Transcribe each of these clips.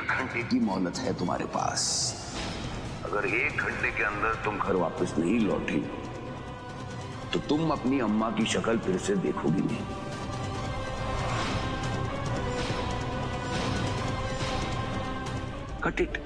घंटे की मोहलत है तुम्हारे पास। अगर 1 घंटे के अंदर तुम घर वापस नहीं लौटे तो तुम अपनी अम्मा की शक्ल फिर से देखोगी नहीं। Cut it.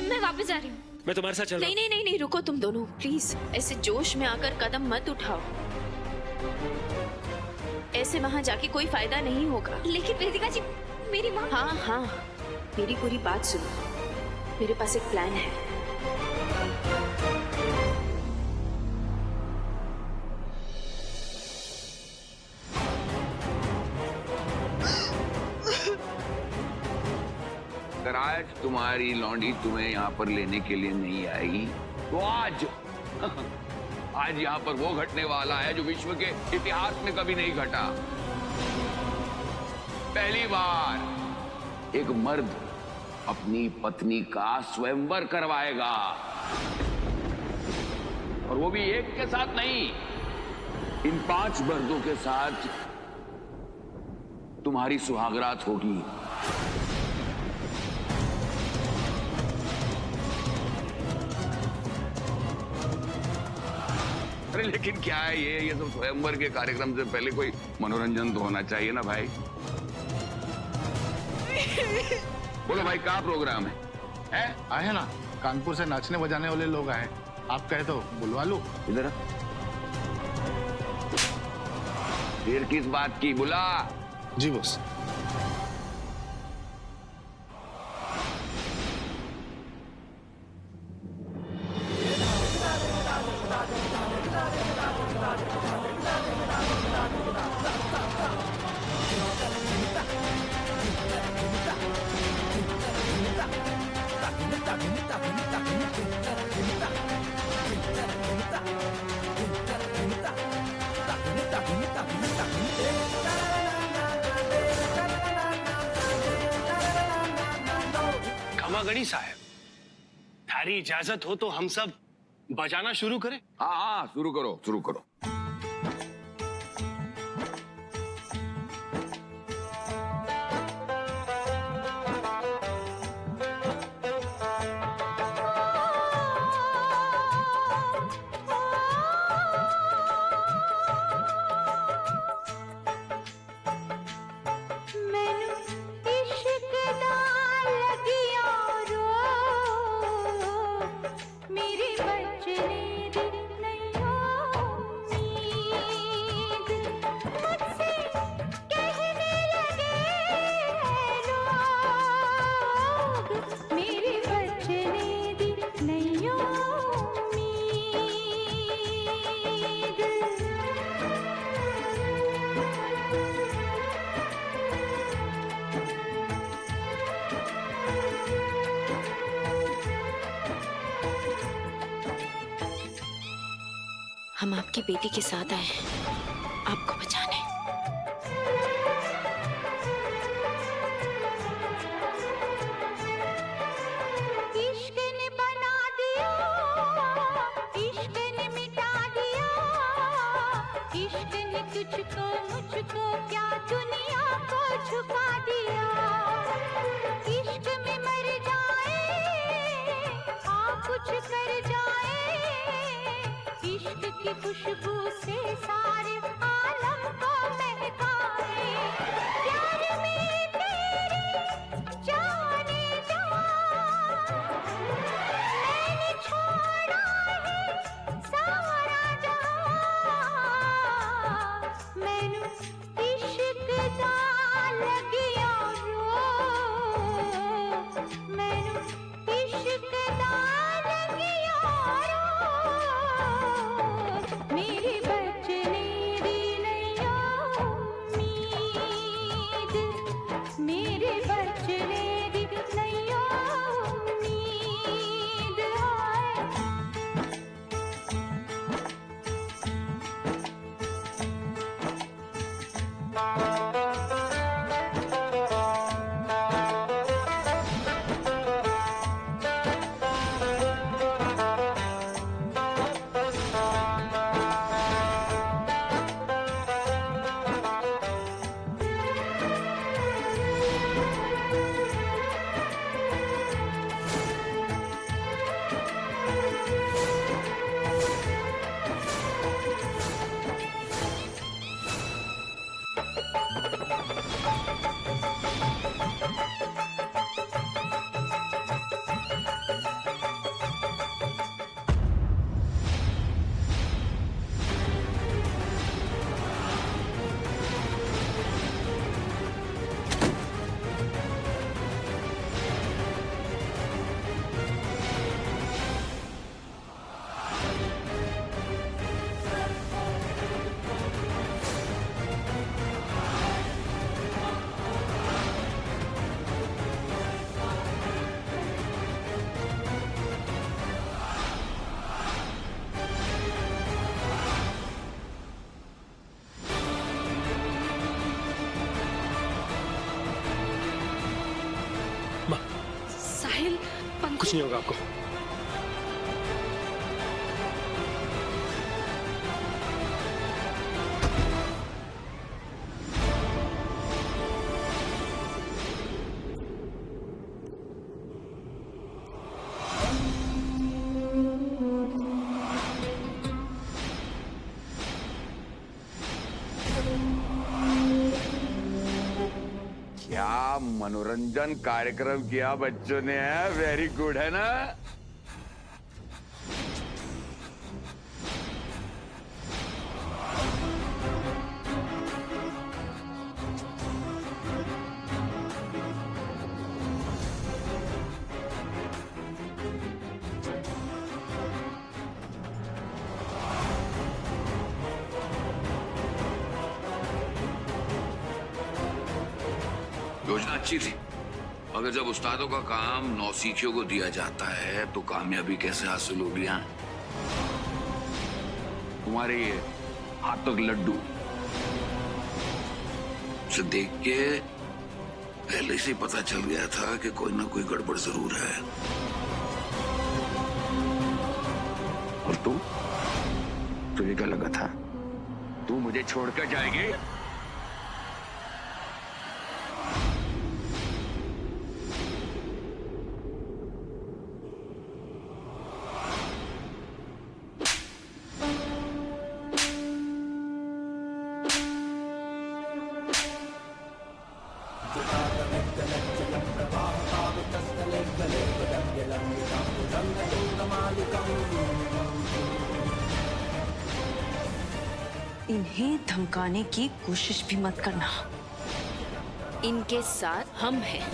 मैं वापस जा रही हूँ। मैं तुम्हारे साथ चल रहा हूँ। नहीं, रुको तुम दोनों प्लीज। ऐसे जोश में आकर कदम मत उठाओ, ऐसे वहां जाके कोई फायदा नहीं होगा। लेकिन वेदिका जी, मेरी माँ। हाँ, मेरी पूरी बात सुनो। मेरे पास एक प्लान है। अगर आज तुम्हारी लौंडी तुम्हें यहाँ पर लेने के लिए नहीं आई तो आज आज यहाँ पर वो घटने वाला है जो विश्व के इतिहास में कभी नहीं घटा। पहली बार एक मर्द अपनी पत्नी का स्वयंवर करवाएगा, और वो भी एक के साथ नहीं, इन 5 मर्दों के साथ तुम्हारी सुहागरात होगी। अरे लेकिन क्या है ये सब स्वयंवर के कार्यक्रम से पहले कोई मनोरंजन तो होना चाहिए ना भाई। बोलो भाई, क्या प्रोग्राम है? आए ना, कानपुर से नाचने बजाने वाले लोग आए, आप कहे तो बुलवा लो। इधर फिर किस बात की? बुला। जी बॉस। खमागणी साहब, थारी इजाजत हो तो हम सब बजाना शुरू करें? हाँ, शुरू करो। हम आपकी बेटी के साथ आए हैं आपको बचाने। इश्क ने बना दिया, इश्क ने मिटा दिया, इश्क ने तुझको मुझको क्या दुनिया को झुका दिया। इश्क में मर जाए, कुछ कर जाए, इश्क की खुशबू से सारे आलम को महकाए। प्यार में तेरे जाने जा, मैंने छोड़ा है सारा जहां। मैनू इश्क दा लगिया रो, मैनू इश्क दा लगिया रो। मेरी बचने दी नहीं उम्मीद, मेरे बचने दी नहीं उम्मीद। कुछ नहीं होगा आपको। क्या मनोरंजन कार्यक्रम किया बच्चों ने, है वेरी गुड, है ना? योजना अच्छी थी, मगर जब उस्तादों का काम नौसिखियों को दिया जाता है तो कामयाबी कैसे हासिल होगी? यहाँ तुम्हारे ये हाथ तक लड्डू से देख के पहले से पता चल गया था कि कोई ना कोई गड़बड़ जरूर है। और तुझे क्या लगा था तू मुझे छोड़कर जाएगी? इन्हें धमकाने की कोशिश भी मत करना। इनके साथ हम हैं।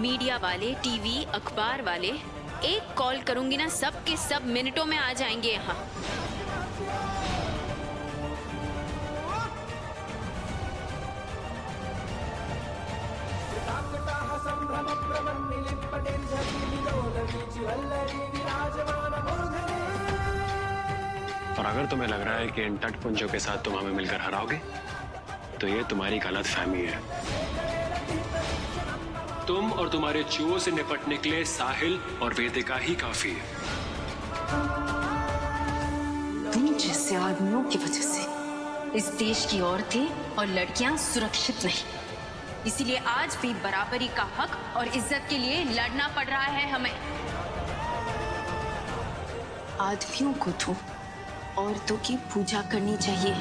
मीडिया वाले, टीवी, अखबार वाले, एक कॉल करूंगी ना, सब के सब मिनटों में आ जाएंगे यहाँ। और अगर तुम्हें लग रहा है कि इन टटपुंजों के साथ तुम हमें मिलकर हराओगे, तो ये तुम्हारी गलत फहमी है। तुम और तुम्हारे चूहों से निपटने के लिए साहिल और वेदिका ही काफी है। तुम जैसे आदमियों की वजह से इस देश की औरतें और लड़कियां सुरक्षित नहीं, इसीलिए आज भी बराबरी का हक और इज्जत के लिए लड़ना पड़ रहा है हमें। आदमियों को तो औरतों की पूजा करनी चाहिए।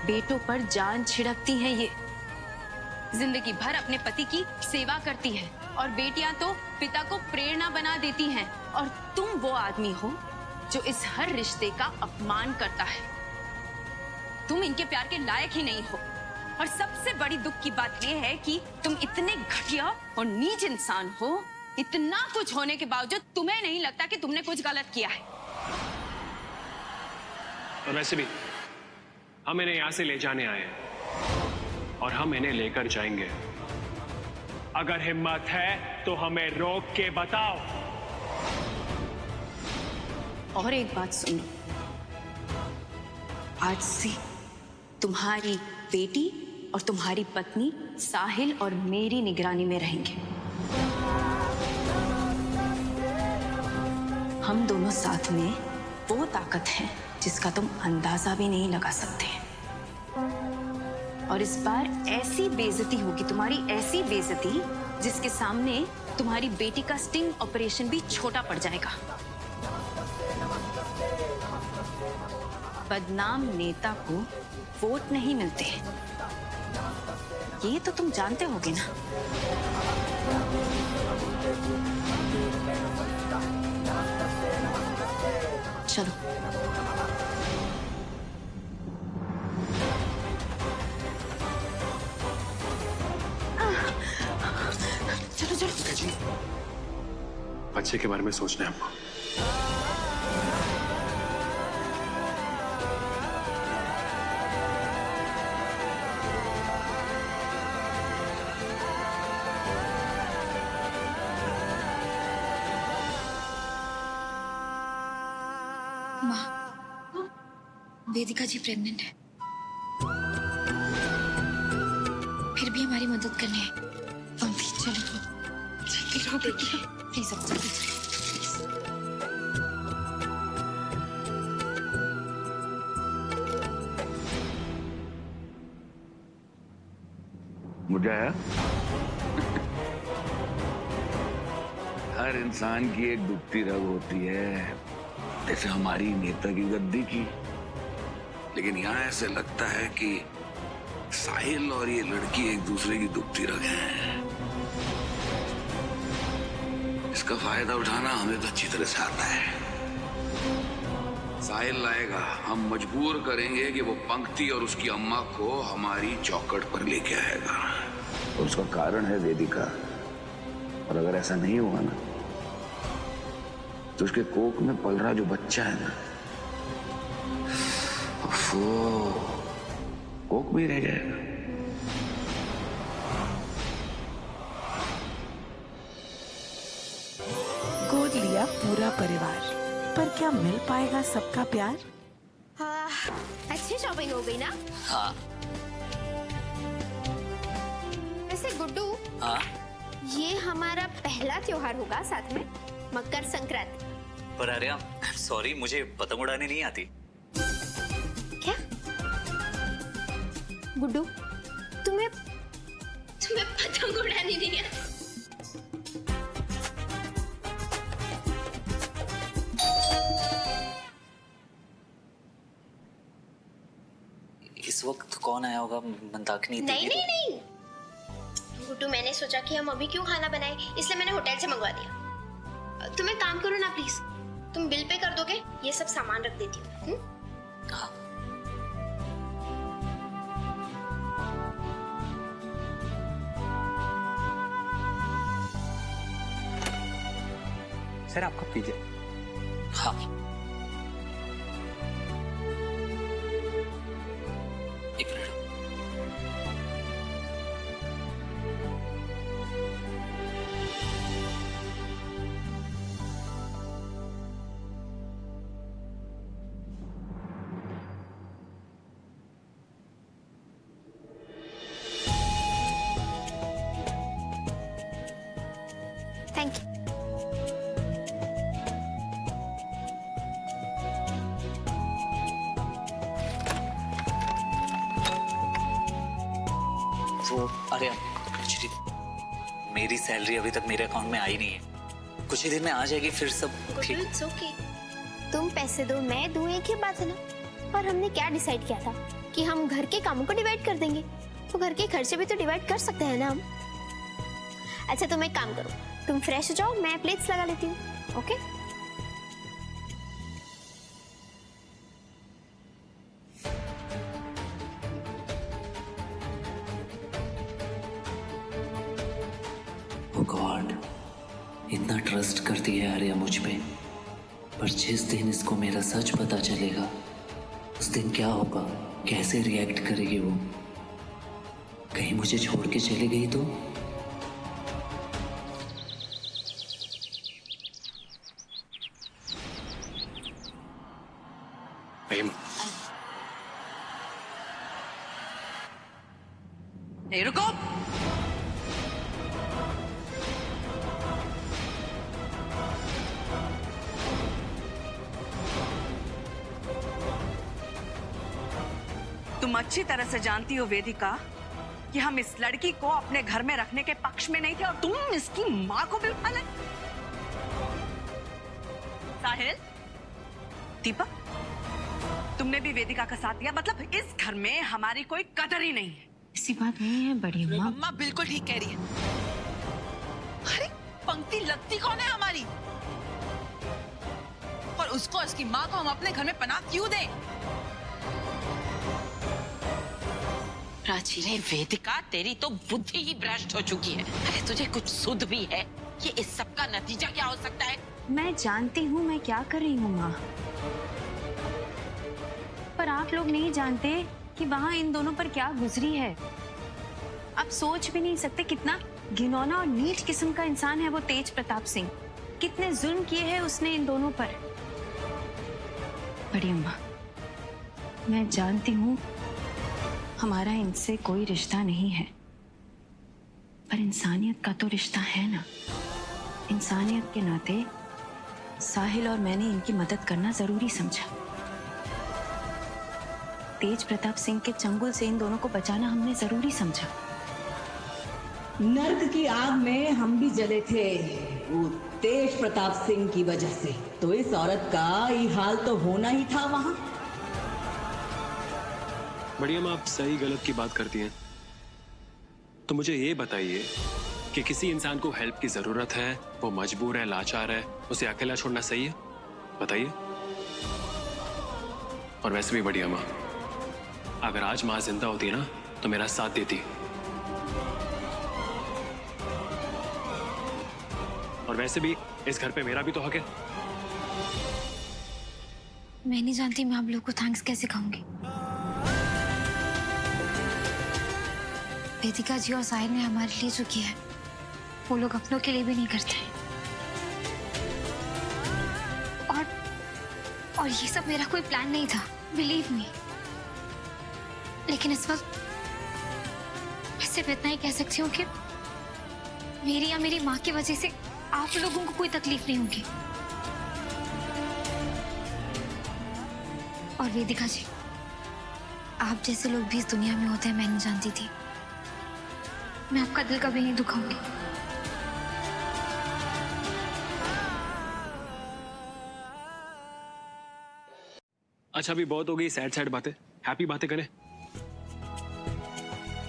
बेटों पर जान छिड़कती हैं ये, जिंदगी भर अपने पति की सेवा करती है, और बेटियां तो पिता को प्रेरणा बना देती हैं। और तुम वो आदमी हो जो इस हर रिश्ते का अपमान करता है। तुम इनके प्यार के लायक ही नहीं हो। और सबसे बड़ी दुख की बात यह है कि तुम इतने घटिया और नीच इंसान हो, इतना कुछ होने के बावजूद तुम्हें नहीं लगता कि तुमने कुछ गलत किया है। और वैसे भी हम इन्हें यहां से ले जाने आए हैं और हम इन्हें लेकर जाएंगे। अगर हिम्मत है तो हमें रोक के बताओ। और एक बात सुनो, आज से तुम्हारी बेटी और तुम्हारी पत्नी साहिल और मेरी निगरानी में रहेंगे। हम दोनों साथ में वो ताकत है जिसका तुम अंदाजा भी नहीं लगा सकते। और इस बार ऐसी बेइज्जती होगी तुम्हारी, ऐसी बेइज्जती जिसके सामने तुम्हारी बेटी का स्टिंग ऑपरेशन भी छोटा पड़ जाएगा। बदनाम नेता को वोट नहीं मिलते, ये तो तुम जानते होगे ना। चलो चलो चलो। बच्चे के बारे में सोचना है हमको। माँ, वेदिका जी प्रेग्नेंट है, फिर भी हमारी मदद करने आए। पंपी चलो। लो बेटी, प्लीज अब जल्दी। मुझे आया हर इंसान की एक दुखती रग होती है, जैसे हमारी नेता की गद्दी की। लेकिन यहाँ ऐसे लगता है कि साहिल और ये लड़की एक दूसरे की दुखती रग हैं। इसका फायदा उठाना हमें तो अच्छी तरह से आता है। साहिल लाएगा, हम मजबूर करेंगे कि वो पंक्ति और उसकी अम्मा को हमारी चौखट पर लेके आएगा। और उसका कारण है वेदिका। और अगर ऐसा नहीं हुआ ना, तो उसके कोख में पल रहा जो बच्चा है ना, वो कोख में रह जाएगा। गोद लिया पूरा परिवार, पर क्या मिल पाएगा सबका प्यार? हाँ, अच्छी शॉपिंग हो गई ना? हाँ। वैसे गुड्डू, हाँ। ये हमारा पहला त्योहार होगा साथ में, मकर संक्रांति। पर आर्या, सॉरी, मुझे पतंग उड़ाने नहीं आती। क्या? गुड्डू, तुम्हें पतंग उड़ानी नहीं है? इस वक्त कौन आया होगा? मंदाकिनी नहीं नहीं नहीं गुड्डू, मैंने सोचा कि हम अभी क्यों खाना बनाए, इसलिए मैंने होटल से मंगवा दिया। तुम एक काम करो ना प्लीज, तुम बिल पे कर दोगे, ये सब सामान रख देती हूँ। हाँ। सर आपका पिज्जा। हाँ। एक मिनट। Thank you. वो अरे एक्चुअली मेरी सैलरी अभी तक मेरे अकाउंट में आई नहीं है। कुछ ही दिन में आ जाएगी, फिर सब ठीक। Guddu, it's okay. तुम पैसे दो, मैं दूं, एक ही बात है ना। और हमने क्या डिसाइड किया था कि हम घर के कामों को डिवाइड कर देंगे, तो घर के खर्चे भी तो डिवाइड कर सकते हैं ना हम। अच्छा तुम एक काम करो, तुम फ्रेश हो जाओ, मैं प्लेट्स लगा लेती हूँ। ओके? ओ गॉड, इतना ट्रस्ट करती है आर्या मुझ पे, पर जिस दिन इसको मेरा सच पता चलेगा, उस दिन क्या होगा, कैसे रिएक्ट करेगी वो? कहीं मुझे छोड़ के चली गई तो? नहीं रुको, तुम अच्छी तरह से जानती हो वेदिका कि हम इस लड़की को अपने घर में रखने के पक्ष में नहीं थे, और तुम इसकी माँ को भी उठा ले। साहिल, दीपक, तुमने भी वेदिका का साथ दिया, मतलब इस घर में हमारी कोई कदर ही नहीं है। ऐसी बात नहीं है बड़ी अम्मा। अम्मा बिल्कुल ठीक कह रही है। अरे पंक्ति लगती कौन है हमारी, और उसको, उसकी माँ को हम अपने घर में पनाह क्यों दें? प्राची, अरे वेदिका, तेरी तो बुद्धि ही भ्रष्ट हो चुकी है। अरे तुझे कुछ सुध भी है कि इस सब का नतीजा क्या हो सकता है? मैं जानती हूँ मैं क्या कर रही हूँ माँ, पर आप लोग नहीं जानते कि वहाँ इन दोनों पर क्या गुजरी है। आप सोच भी नहीं सकते कितना घिनौना और नीच किस्म का इंसान है वो तेज प्रताप सिंह। कितने जुल्म किए हैं उसने इन दोनों पर। बड़ी अम्मा, मैं जानती हूँ हमारा इनसे कोई रिश्ता नहीं है, पर इंसानियत का तो रिश्ता है ना। इंसानियत के नाते साहिल और मैंने इनकी मदद करना जरूरी समझा। तेज प्रताप सिंह के चंगुल से इन दोनों को बचाना हमने जरूरी समझा। नर्क की आग में हम भी जले थे, वो तेज प्रताप सिंह की वजह से। तो इस औरत का ये हाल तो होना ही था वहां। बढ़िया माँ, आप सही गलत की बात करती हैं, तो मुझे ये बताइए कि किसी इंसान को हेल्प की जरूरत है, वो मजबूर है, लाचार है, उसे अकेला छोड़ना सही है? बताइए। और वैसे भी बढ़िया माँ, अगर आज माँ जिंदा होती ना तो मेरा साथ देती। और वैसे भी इस घर पे मेरा भी तो हक है। मैं नहीं जानती मैं आप लोगों को थैंक्स कैसे कहूंगी। वेदिका जी और साहिल ने हमारे लिए जो किया है वो लोग अपनों के लिए भी नहीं करते। और ये सब मेरा कोई प्लान नहीं था, बिलीव मी। लेकिन इस वक्त मैं सिर्फ इतना ही कह सकती हूँ कि मेरी या मेरी माँ की वजह से आप लोगों को कोई तकलीफ नहीं होगी। और वेदिका जी, आप जैसे लोग भी इस दुनिया में होते हैं मैं नहीं जानती थी। मैं आपका दिल कभी नहीं दुखाऊंगी। अच्छा, अभी बहुत हो गई सैड सैड बातें, हैप्पी बातें करें।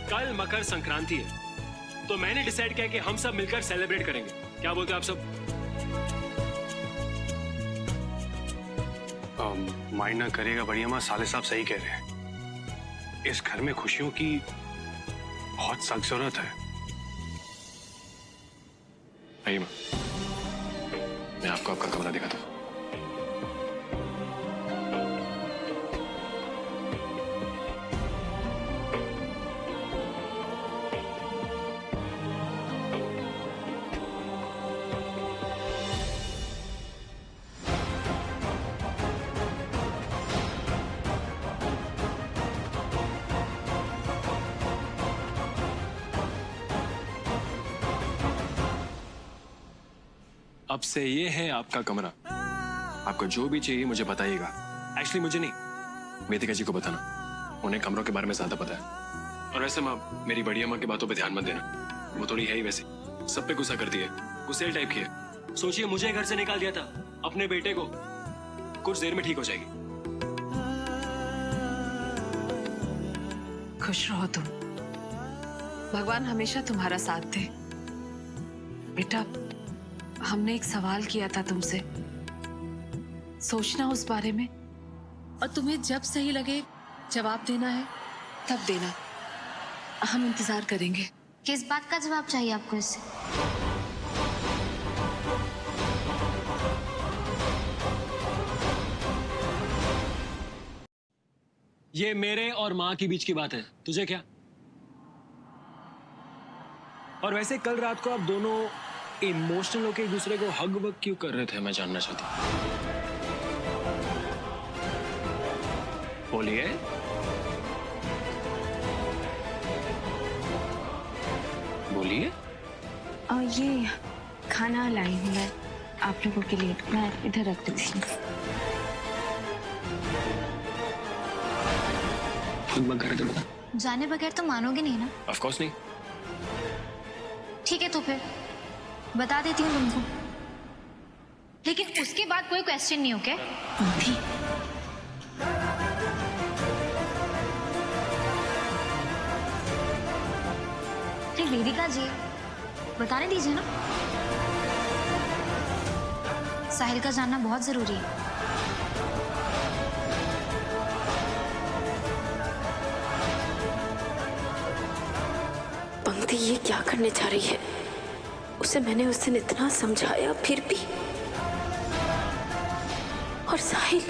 कल मकर संक्रांति है, तो मैंने डिसाइड किया कि हम सब मिलकर सेलिब्रेट करेंगे। क्या बोलते हैं आप सब? माइंड ना करेगा बढ़िया माँ, साले साहब सही कह रहे हैं। इस घर में खुशियों की बहुत सख्त जरूरत है। आइए माँ, मैं आपको आपका कमरा दिखाता हूँ। अब से ये है आपका कमरा। आपको जो भी चाहिए मुझे बताइएगा। एक्चुअली मुझे नहीं, वेदिका जी को बताना, उन्हें कमरों के बारे में ज्यादा पता है। और वैसे माँ, मेरी बढ़िया माँ की बातों पे ध्यान मत देना, वो थोड़ी है ही वैसे, सब पे गुस्सा करती है, गुस्सेल टाइप की है। सोचिए मुझे घर से निकाल दिया था, अपने बेटे को, कुछ देर में ठीक हो जाएगी। खुश रहो तुम, भगवान हमेशा तुम्हारा साथ दे। बेटा, हमने एक सवाल किया था तुमसे, सोचना उस बारे में, और तुम्हें जब सही लगे जवाब देना है तब देना। हम इंतजार करेंगे। किस बात का जवाब चाहिए आपको इससे? ये मेरे और माँ के बीच की बात है, तुझे क्या? और वैसे कल रात को आप दोनों इमोशनल होकर एक दूसरे को हग वग क्यों कर रहे थे, मैं जानना चाहती हूँ। बोलिए। बोलिए। ये खाना लाई हूँ मैं आप लोगों के लिए, मैं इधर रख देती हूँ। जाने बगैर तो मानोगे नहीं ना? ऑफ कोर्स नहीं। ठीक है, तो फिर बता देती हूँ तुमको, लेकिन उसके बाद कोई क्वेश्चन नहीं, ओके? अरे वेदिका जी, बताने दीजिए ना। साहिल का जानना बहुत जरूरी है। पंक्ति ये क्या करने जा रही है? उसे मैंने उस दिन इतना समझाया फिर भी। और साहिल